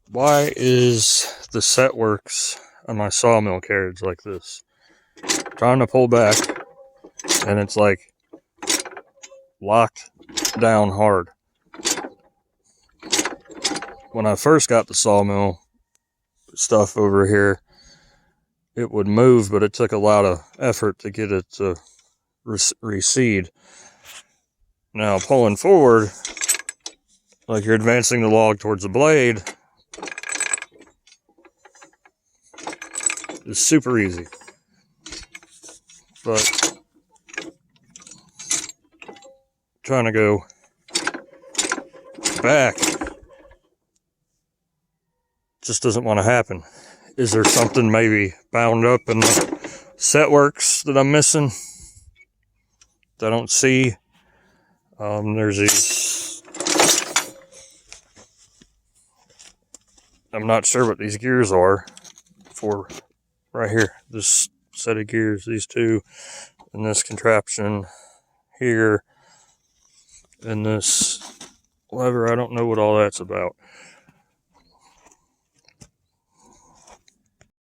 Why is the set works on my sawmill carriage like this? Trying to pull back, and it's like locked down hard. When I first got the sawmill stuff over here, it would move, but it took a lot of effort to get it to recede. Now, pulling forward, like you're advancing the log towards the blade, is super easy. But trying to go back just doesn't want to happen. Is there something maybe bound up in the set works that I'm missing that I don't see? There's these, I'm not sure what these gears are for right here. This set of gears, these two, and this contraption here, and this lever. I don't know what all that's about.